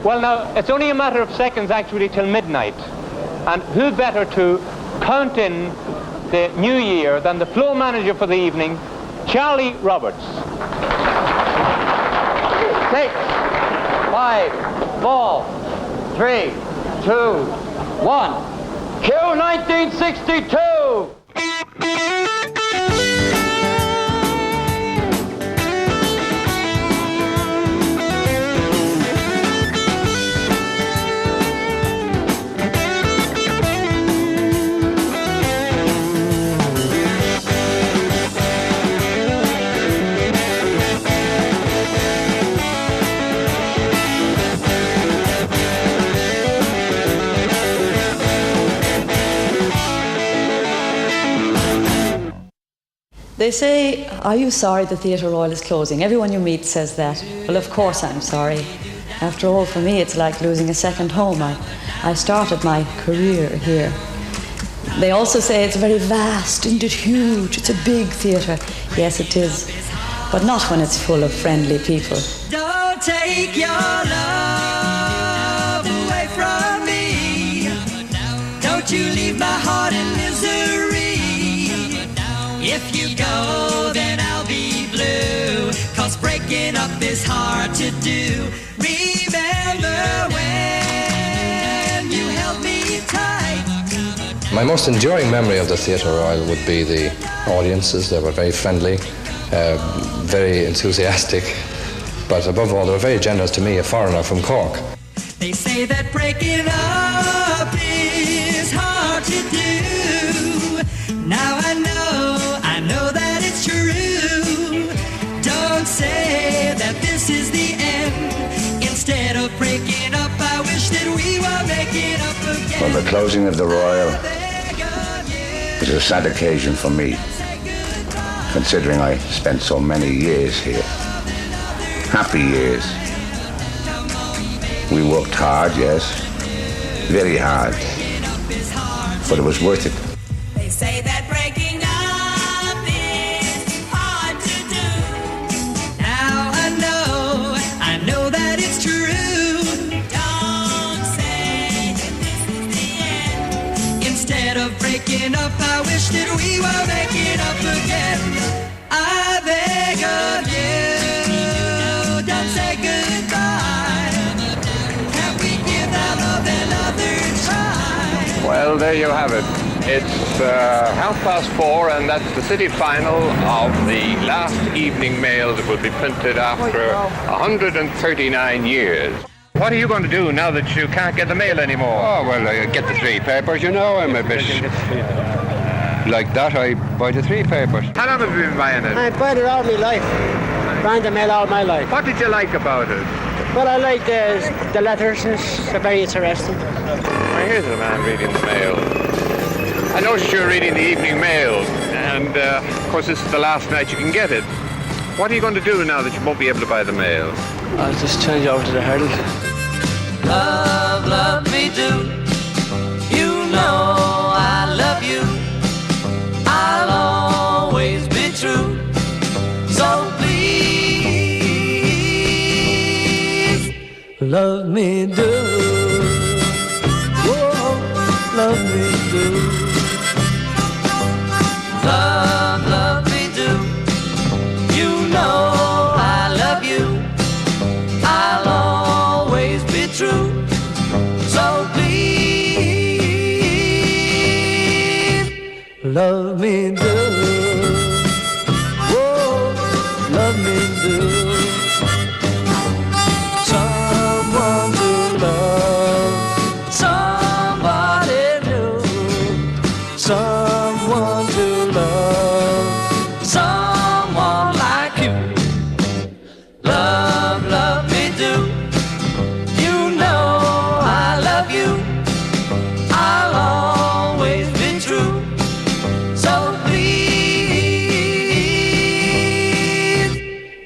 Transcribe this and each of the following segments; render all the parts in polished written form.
Well, now, it's only a matter of seconds, actually, till midnight. And who better to count in the new year than the floor manager for the evening, Charlie Roberts. 6, 5, 4, 3, 2, 1. Cue 1962! They say, are you sorry the Theatre Royal is closing? Everyone you meet says that. Well, of course I'm sorry. After all, for me, it's like losing a second home. I started my career here. They also say it's very vast, isn't it huge? It's a big theatre. Yes, it is. But not when it's full of friendly people. Don't take your love away from me. Don't you leave my heart in misery. If you go, then I'll be blue, 'cause breaking up is hard to do. Remember when you held me tight. My most enduring memory of the Theatre Royal would be the audiences. They were very friendly, very enthusiastic, but above all, they were very generous to me, a foreigner from Cork. They say that breaking up is hard to do. Now I know that it's true. Don't say that this is the end. Instead of breaking up, I wish that we were making up again. Well, the closing of the Royal is a sad occasion for me, considering I spent so many years here. Happy years. We worked hard, yes, very hard, but it was worth it. They say that breaking up is hard to do. Now I know that it's true. Don't say that this is the end. Instead of breaking up, I wish that we were making up again. I beg of you, don't say goodbye. Can't we give our love another try? Well, there you have it. It's 4:30, and that's the city final of the last evening mail that will be printed after 139 years. What are you going to do now that you can't get the mail anymore? Oh, well, I get the 3 papers, you know. I'm a bit like that. I buy the 3 papers. How long have you been buying it? I bought it all my life. Buying the mail all my life. What did you like about it? Well, I like the letters. It's very interesting. Well, here's a man reading the mail. I noticed you're reading the evening mail, and of course this is the last night you can get it. What are you going to do now that you won't be able to buy the mail? I'll just change over to the Herald. Love, love me do. You know I love you. I'll always be true. So please, love me do. Whoa, love me do. Love, love me do. You know I love you. I'll always be true. So please, love me do. Whoa, love me do. Someone to love, somebody new. Someone to love, someone like you. Love, love me do. You know I love you. I'll always be true. So please,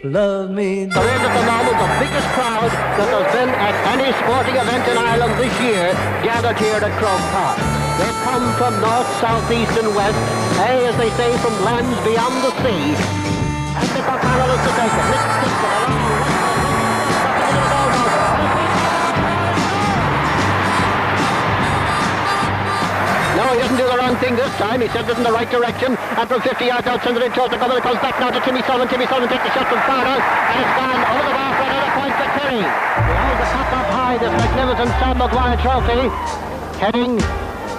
love me do. There is at the moment the biggest crowd that has been at any sporting event in Ireland this year gathered here at Croke Park. They come from north, south, east and west, as they say, from lands beyond the sea. And they've got parallels to take it. Let's stick to the long. looking this time. He sends it in the right direction. And from 50 yards out, sends it in towards the cover. It comes back now to Timmy Sullivan. Timmy Sullivan takes the shot from far out. And it's gone over the bar for another point for Kerry. They hold the cup up high, this magnificent Sam Maguire trophy. Heading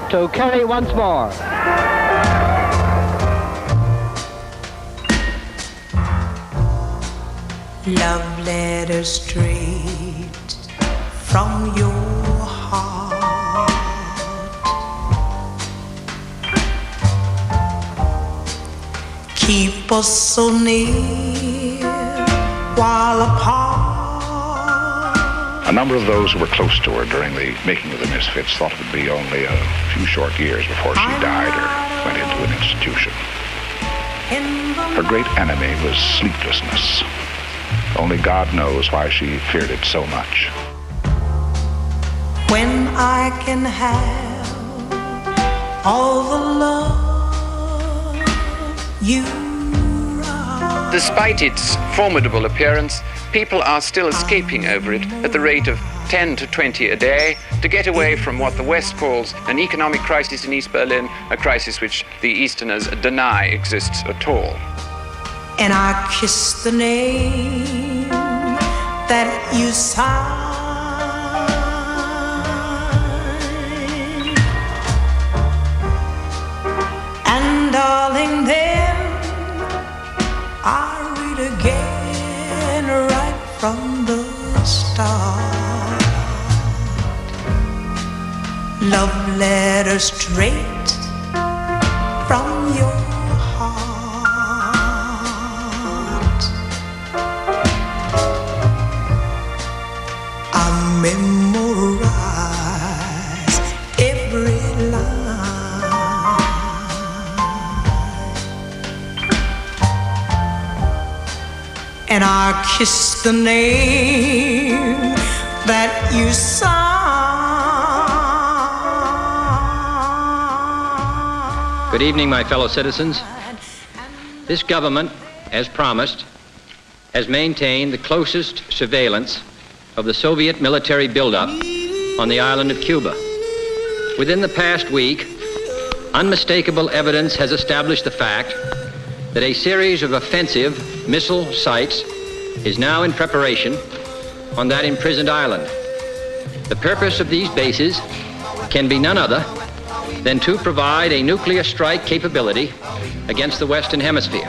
to Kerry once more. Love letter straight from your heart. Keep us so near while apart. A number of those who were close to her during the making of the Misfits thought it would be only a few short years before she died or went into an institution. Her great enemy was sleeplessness. Only God knows why she feared it so much. When I can have all the love you write. Despite its formidable appearance, people are still escaping over it at the rate of 10 to 20 a day to get away from what the West calls an economic crisis in East Berlin, a crisis which the Easterners deny exists at all. And I kiss the name that you sign. And darling, then I read again right from the start. Love letter straight from your memorize every line, and I kiss the name that you sign. Good evening, my fellow citizens. This government, as promised, has maintained the closest surveillance of the Soviet military buildup on the island of Cuba. Within the past week, unmistakable evidence has established the fact that a series of offensive missile sites is now in preparation on that imprisoned island. The purpose of these bases can be none other than to provide a nuclear strike capability against the Western Hemisphere.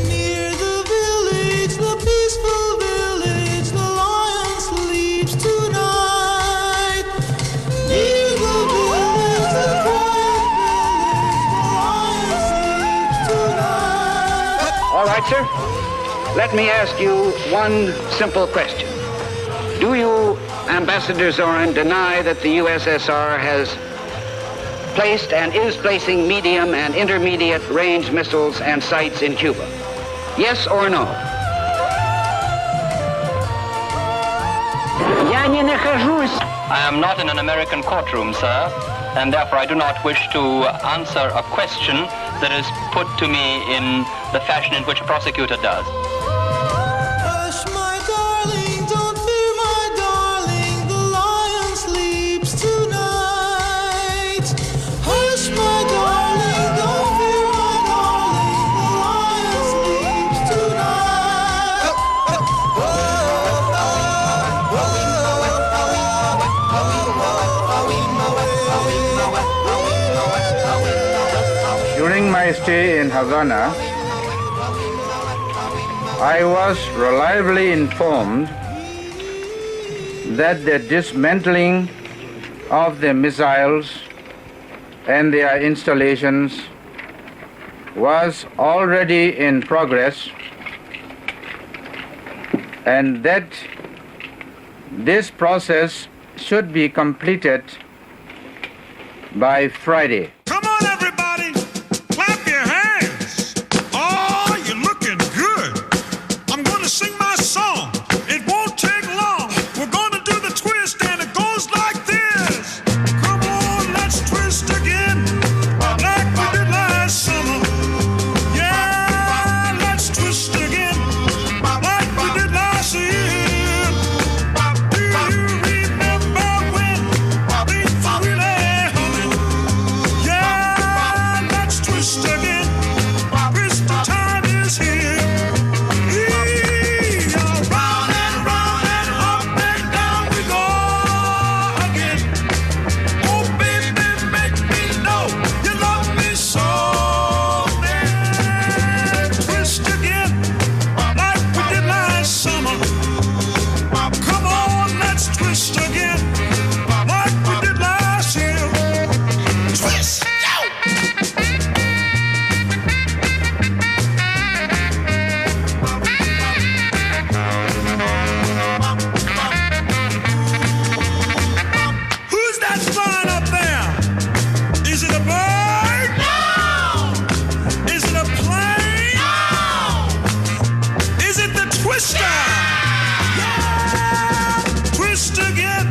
Near the village, the peaceful village, the lion sleeps tonight. Near the village, the quiet village, the lion sleeps tonight. All right, sir. Let me ask you one simple question. Do you, Ambassador Zorin, deny that the USSR has placed and is placing medium and intermediate range missiles and sites in Cuba? Yes or no? I am not in an American courtroom, sir, and therefore I do not wish to answer a question that is put to me in the fashion in which a prosecutor does. Hush, my darling, don't fear, my darling, the lion sleeps tonight. Hush, my darling, don't fear, my darling, the lion sleeps tonight. During my stay in Havana, I was reliably informed that the dismantling of the missiles and their installations was already in progress, and that this process should be completed by Friday. Come on, everybody, clap your hands. Oh, you're looking good. I'm going to sing my song. It won't take long. We're going to do the twist, and it goes like this. Come on, let's twist again, like we did last summer. Yeah, let's twist again, like we did last year. Do you remember when things were really humming? Yeah, let's twist again. Christmas time is here. Round and round and up and down we go again. Oh, baby, make me know you love me so. Let's twist again, like we did last summer. Come on, let's twist again, like we did last year. Twist! Who's that flying up there? Is it a bird? No! Is it a plane? No! Is it the twister? Yeah! Twist again,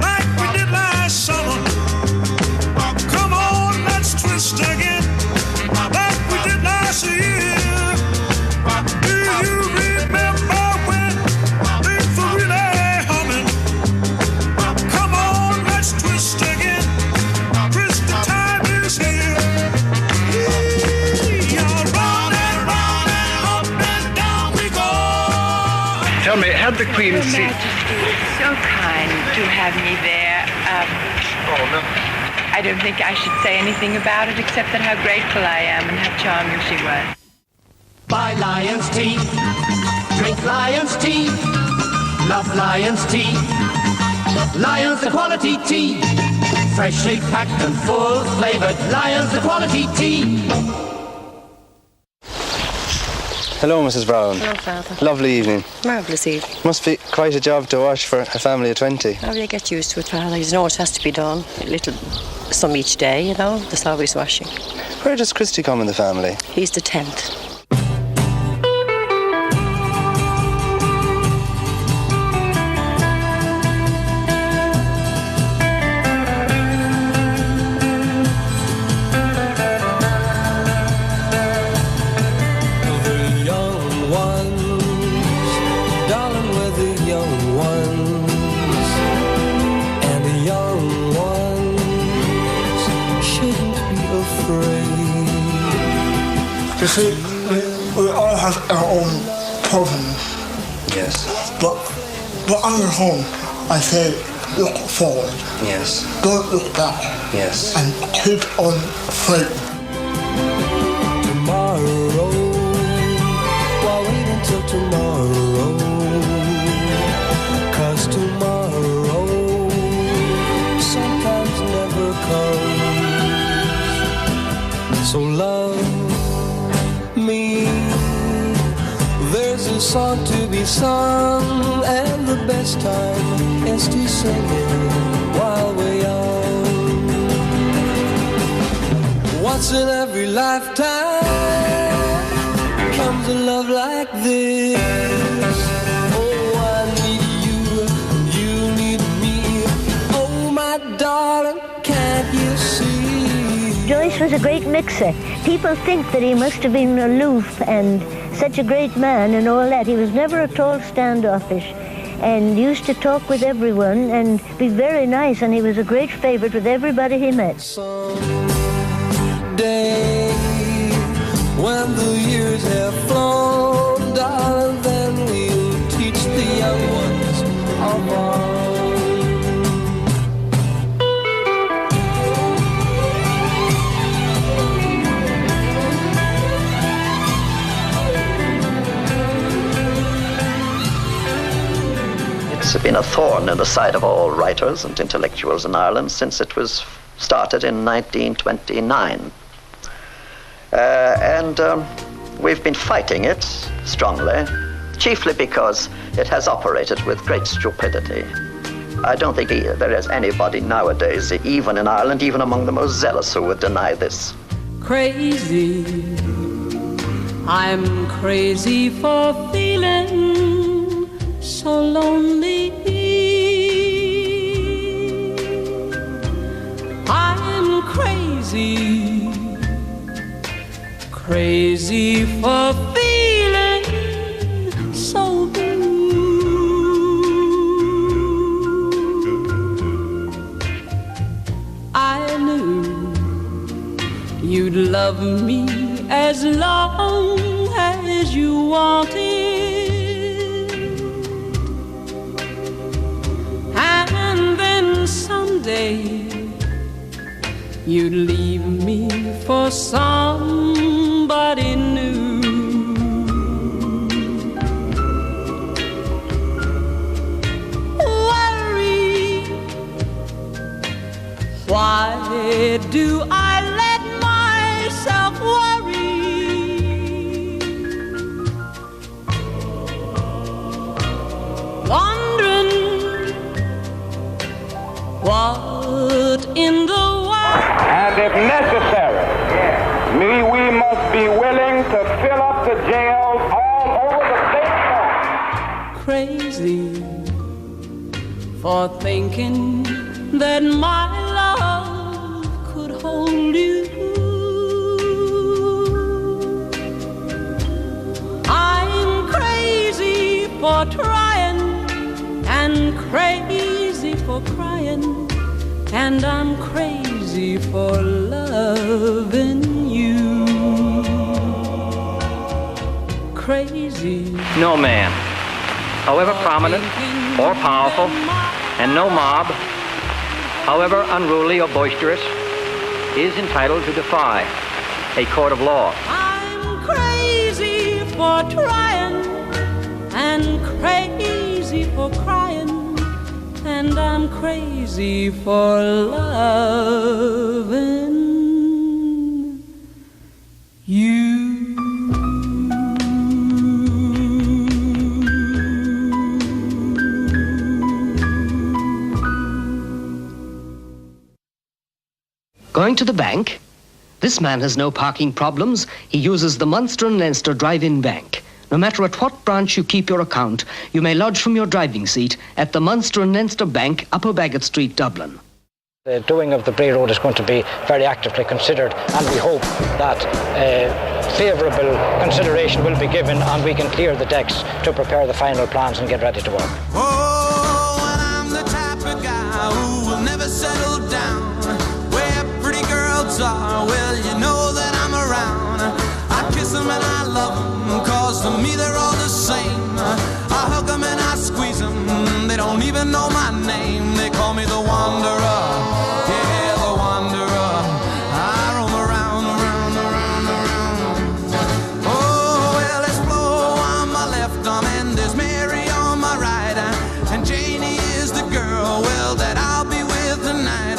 like we did last summer. Come on, let's twist again, like we did last year. Do you remember when things were really humming? Come on, let's twist again. Christmas time is here. Round and round and up and down we go. Tell me, had the Queen Your seen... Majesty, it's so kind to have me there. I don't think I should say anything about it except that how grateful I am and how charming she was. Buy Lion's tea, drink Lion's tea, love Lion's tea. Lion's the quality tea, freshly packed and full flavored. Lion's the quality tea. Hello, Mrs. Brown. Hello, Father. Lovely evening. Marvellous evening. Must be quite a job to wash for a family of 20. How do you get used to it, Father? You know it has to be done. Some each day, you know. There's always washing. Where does Christy come in the family? He's the 10th. The young ones, darling, we're the young ones, and the young ones shouldn't be afraid. You see, we all have our own problems. Yes. But on your home, I say look forward. Yes. Don't look back. Yes. And keep on fighting. Tomorrow, why wait until tomorrow? 'Cause tomorrow sometimes never comes. So love me. There's a song to be sung, and the best time is to sing it while we're young. Once in every lifetime comes a love like this. Oh, I need you, you need me. Oh, my darling, can't you see? Joyce was a great mixer. People think that he must have been aloof and such a great man and all that. He was never at all standoffish and used to talk with everyone and be very nice, and he was a great favorite with everybody he met. Day when the years have flown, darling, then we'll teach the young ones of our It's been a thorn in the side of all writers and intellectuals in Ireland since it was started in 1929. We've been fighting it strongly, chiefly because it has operated with great stupidity. I don't think there is anybody nowadays, even in Ireland, even among the most zealous, who would deny this. Crazy, I'm crazy for feeling so lonely. I'm crazy, crazy for feeling so blue. I knew you'd love me as long as you wanted, and then someday you'd leave me for somebody new. Worry, why do I let myself worry? Wondering what in the world. And if necessary, we must be willing to fill up the jails all over the state. Crazy for thinking that my love could hold you. I'm crazy for trying and crazy for crying, and I'm crazy for loving you. Crazy. No man, however prominent or powerful, and no mob, however unruly or boisterous, is entitled to defy a court of law. I'm crazy for trying and crazy for crying, and I'm crazy for loving you. Going to the bank? This man has no parking problems. He uses the Munster and Leinster Drive-In Bank. No matter at what branch you keep your account, you may lodge from your driving seat at the Munster and Leinster Bank, Upper Bagot Street, Dublin. The doing of the Bray Road is going to be very actively considered, and we hope that favourable consideration will be given and we can clear the decks to prepare the final plans and get ready to work. Oh, and I'm the type of guy who will never settle down. Where pretty girls are, well, you know that I'm around. I kiss them and I love them, cause to me they're all the same. I hug them and I squeeze them, they don't even know my name. They call me the Wanderer, yeah, the Wanderer. I roam around, around, around, around. Oh, well, there's Flo on my left arm and there's Mary on my right. And Janie is the girl, well, that I'll be with tonight.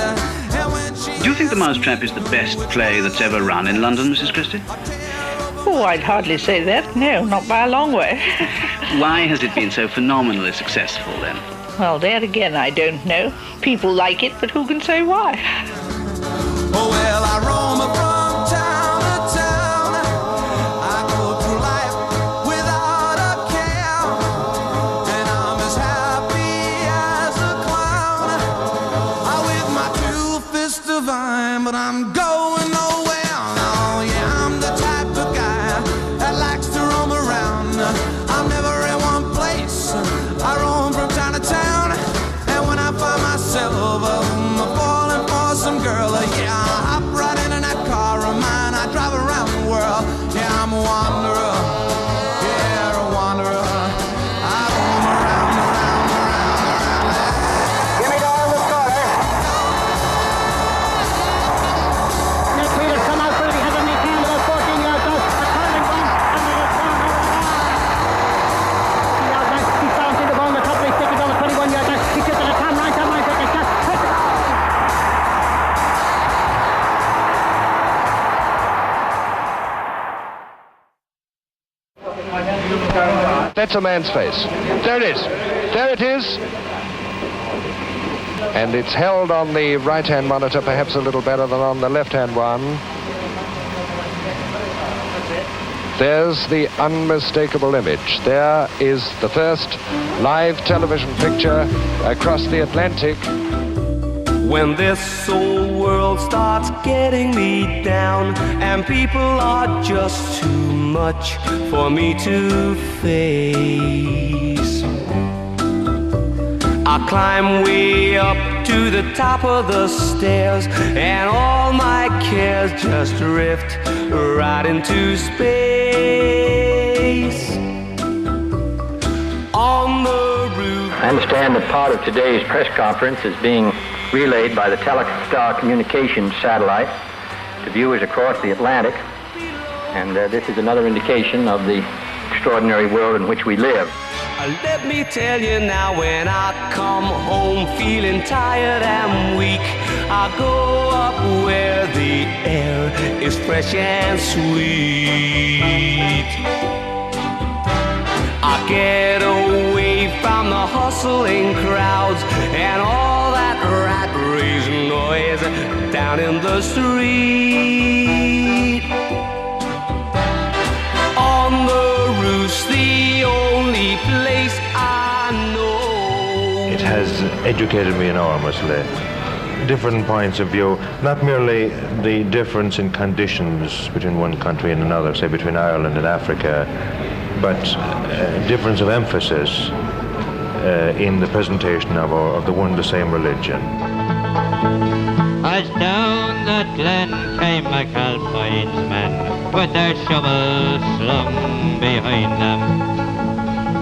And when she... Do you think The Mousetrap is the best play that's ever run in London, Mrs. Christie? Oh, I'd hardly say that. No, not by a long way. Why has it been so phenomenally successful, then? Well, there again, I don't know. People like it, but who can say why? Oh, well, I roam from town to town. I go through life without a care. And I'm as happy as a clown. I'm with my two fists divine, but I'm going nowhere. Oh, yeah, I'm the type of guy that likes to roam around. I'm never in one place. I roam from town to town. And when I find myself falling for some girl, yeah, I hop right into that car of mine. I drive around the world. Yeah, I'm a wanderer. Yeah, a wanderer. I roam around, around, around, around. Give me the arm of color. Nick Peters come out for the head of me team about 14 yards out. A curling one under the corner. He bounced in the ball on the top of his stick. He's on the 21 yards out. He gets it a time right down my pick. That's a man's face. There it is. There it is. And it's held on the right-hand monitor perhaps a little better than on the left-hand one. There's the unmistakable image. There is the first live television picture across the Atlantic. When this old world starts getting me down and people are just too much for me to face, I climb way up to the top of the stairs and all my cares just drift right into space. On the roof. I understand that part of today's press conference is being relayed by the Telstar Communications satellite to viewers across the Atlantic, and this is another indication of the extraordinary world in which we live. Let me tell you now, when I come home feeling tired and weak, I go up where the air is fresh and sweet. I get away from the hustling crowds and all that rat race noise down in the street. On the roof's the only place I know. It has educated me enormously. Different points of view, not merely the difference in conditions between one country and another, say between Ireland and Africa, but difference of emphasis in the presentation of the one the same religion. As down the glen came McAlpine's men with their shovels slung behind them.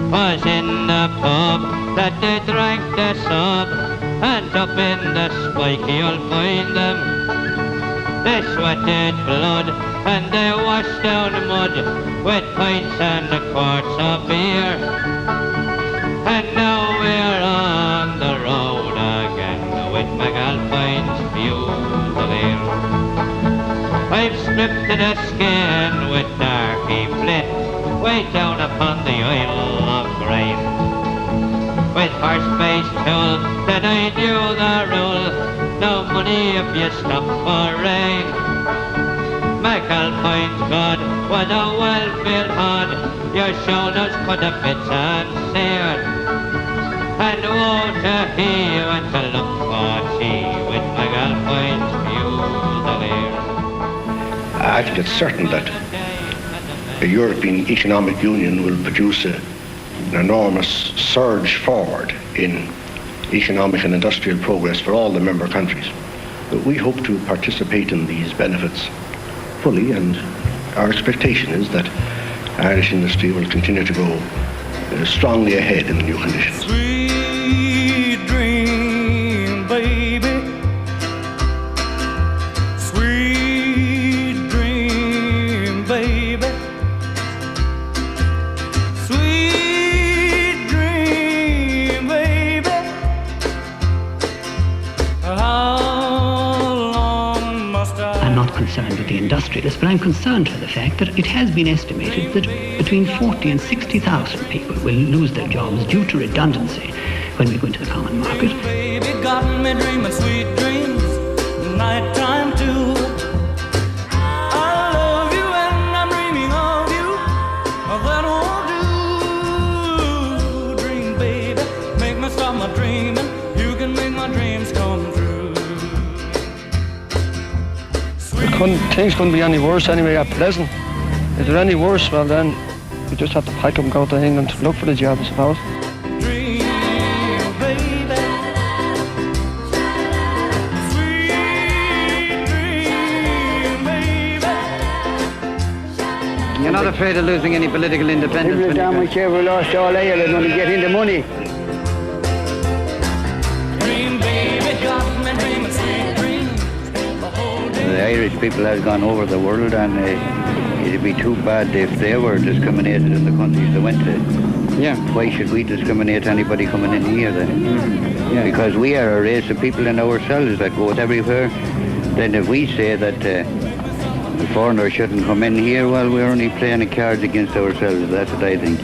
'Twas in the pub that they drank their sub, and up in the spike you'll find them. They sweated blood and they washed down mud with pints and a quarts of beer. And now we're on the road again with McAlpine's Fusilier. I've stripped to the skin with Darky Flint, way down upon the Isle of Grain. With horse-faced tool that I knew the rule, no money if you stop for rain. McAlpine's God was a well-filled hod, your shoulders could have bits and seared. And woe to he who went to look for tea with McAlpine's Fusilier. I think it's certain that the European Economic Union will produce an enormous surge forward in economic and industrial progress for all the member countries. But we hope to participate in these benefits fully, and our expectation is that Irish industry will continue to go strongly ahead in the new conditions. Sweet dream, baby. Sweet dream, baby. Sweet dream, baby. How long must I... I'm not concerned with the industrialists, but I'm concerned for the fact that it has been estimated that between 40 and 60,000 people will lose their jobs due to redundancy when we go into the common market. Baby got me dreaming sweet dreams, nighttime too. I love you and I'm dreaming of you. That won't do. Dream, baby, make me stop my dreaming. You can make my dreams come true. Things couldn't be any worse anyway at present. If they're any worse, well then we just have to pack up and go to England to look for the job, I suppose. You're not afraid of losing any political independence? Every time we say we lost all Ireland when we get into money. The Irish people has gone over the world, and it'd be too bad if they were discriminated in the countries they went to. Yeah. Why should we discriminate anybody coming in here then? Yeah. Because we are a race of people in ourselves that goes everywhere. Then if we say that the foreigners shouldn't come in here, well, we're only playing a cards against ourselves. That's what I think.